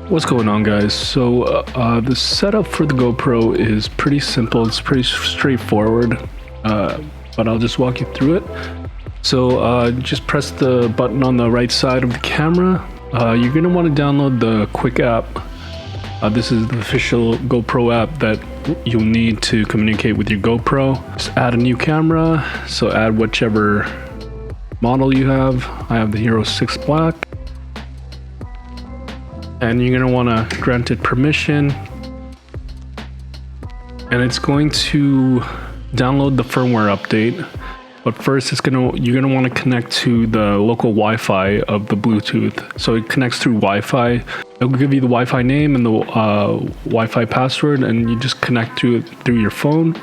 What's going on, guys? So the setup for the GoPro is pretty simple. It's pretty straightforward, but I'll just walk you through it. So just press the button on the right side of the camera. You're going to want to download the Quick app. This is the official GoPro app that you'll need to communicate with your GoPro. Just add a new camera. So add whichever model you have. I have the Hiro 6 Black. And you're going to want to grant it permission, and it's going to download the firmware update. But first you're going to want to connect to the local Wi-Fi of the Bluetooth. So it connects through Wi-Fi. It'll give you the Wi-Fi name and the Wi-Fi password, and you just connect to it through your phone.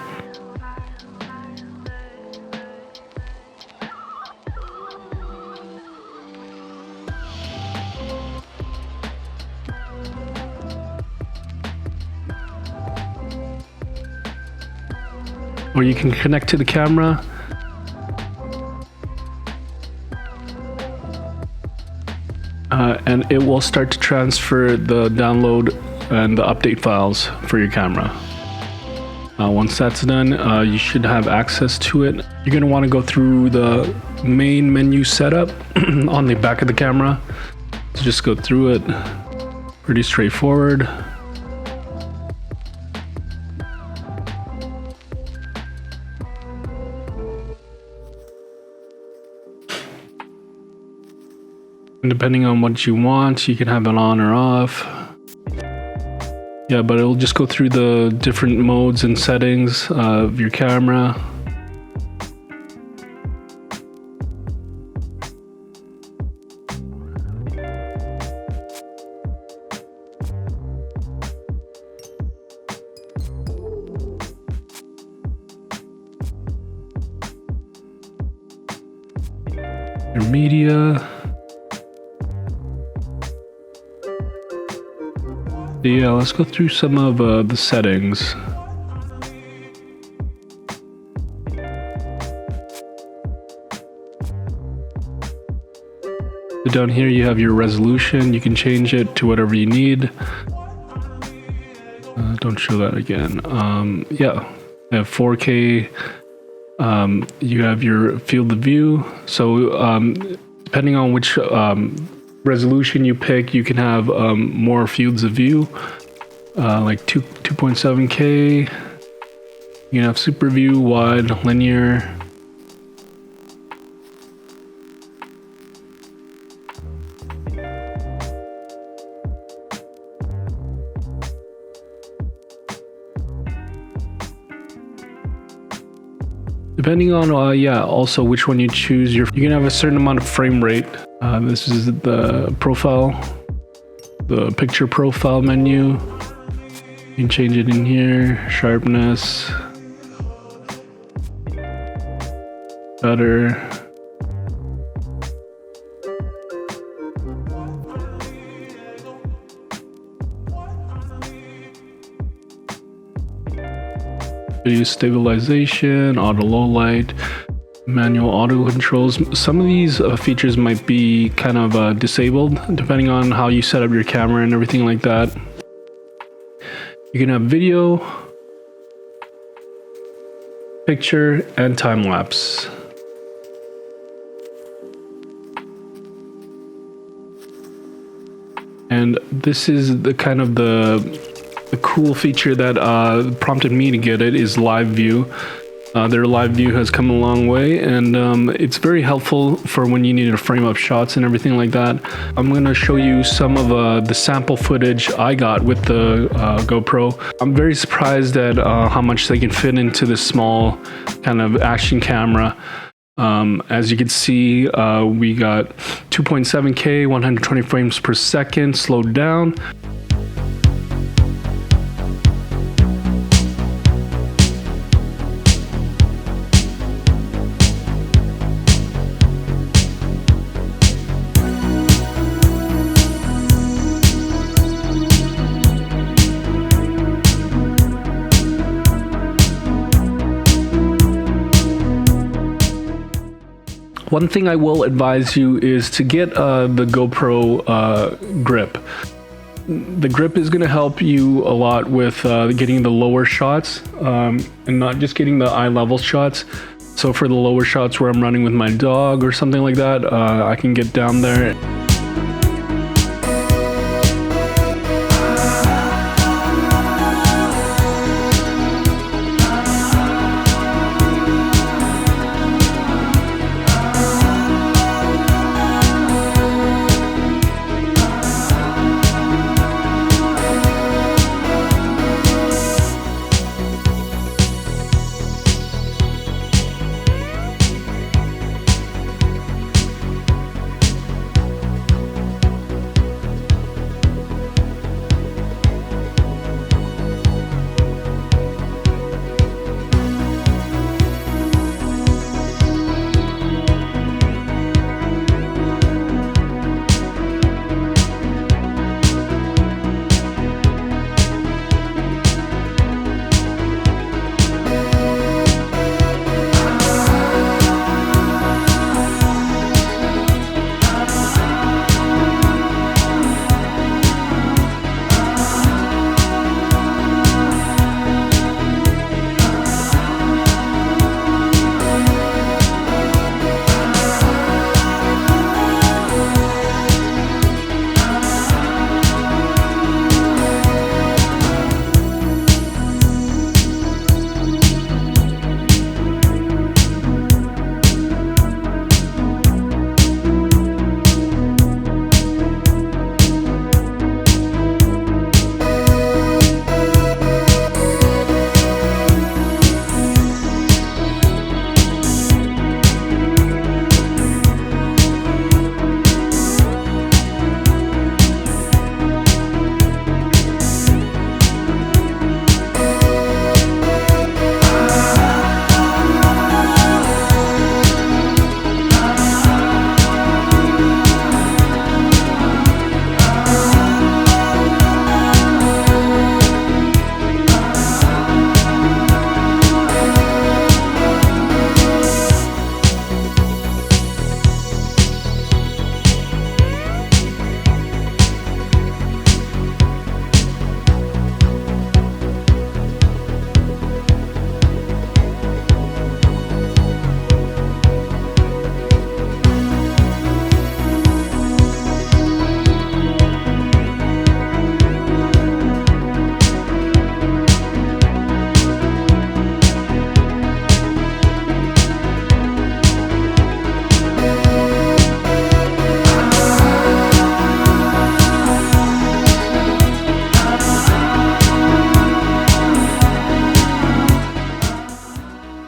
Or you can connect to the camera. And it will start to transfer the download and the update files for your camera. Once that's done, you should have access to it. You're going to want to go through the main menu setup on the back of the camera. So just go through it. Pretty straightforward. And depending on what you want, you can have it on or off. Yeah, but it'll just go through the different modes and settings of your camera. Your media. Yeah, let's go through some of the settings. So down here you have your resolution. You can change it to whatever you need. Don't show that again. Yeah, you have 4K. You have your field of view. So depending on which resolution you pick, you can have more fields of view, like 2.7K. You can have super view, wide, linear. Depending on also which one you choose, you can have a certain amount of frame rate. This is the profile, the picture profile menu. You can change it in here, sharpness, shutter. Video stabilization, auto low light, manual auto controls. Some of these features might be kind of disabled depending on how you set up your camera and everything like that. You can have video, picture, and time lapse. And this is the kind of the cool feature that prompted me to get it is live view. Their live view has come a long way, and it's very helpful for when you need to frame up shots and everything like that. I'm going to show you some of the sample footage I got with the GoPro. I'm very surprised at how much they can fit into this small kind of action camera. As you can see, we got 2.7K, 120 frames per second, slowed down. One thing I will advise you is to get the GoPro Grip. the grip is going to help you a lot with getting the lower shots, and not just getting the eye level shots. So for the lower shots where I'm running with my dog or something like that, I can get down there.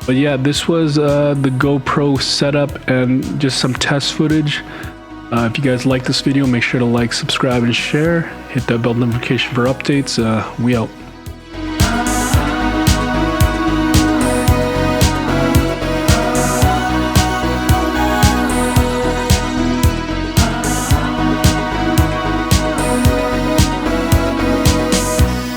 But yeah, this was the GoPro setup and just some test footage. If you guys like this video, make sure to like, subscribe, and share. Hit that bell notification for updates. We out.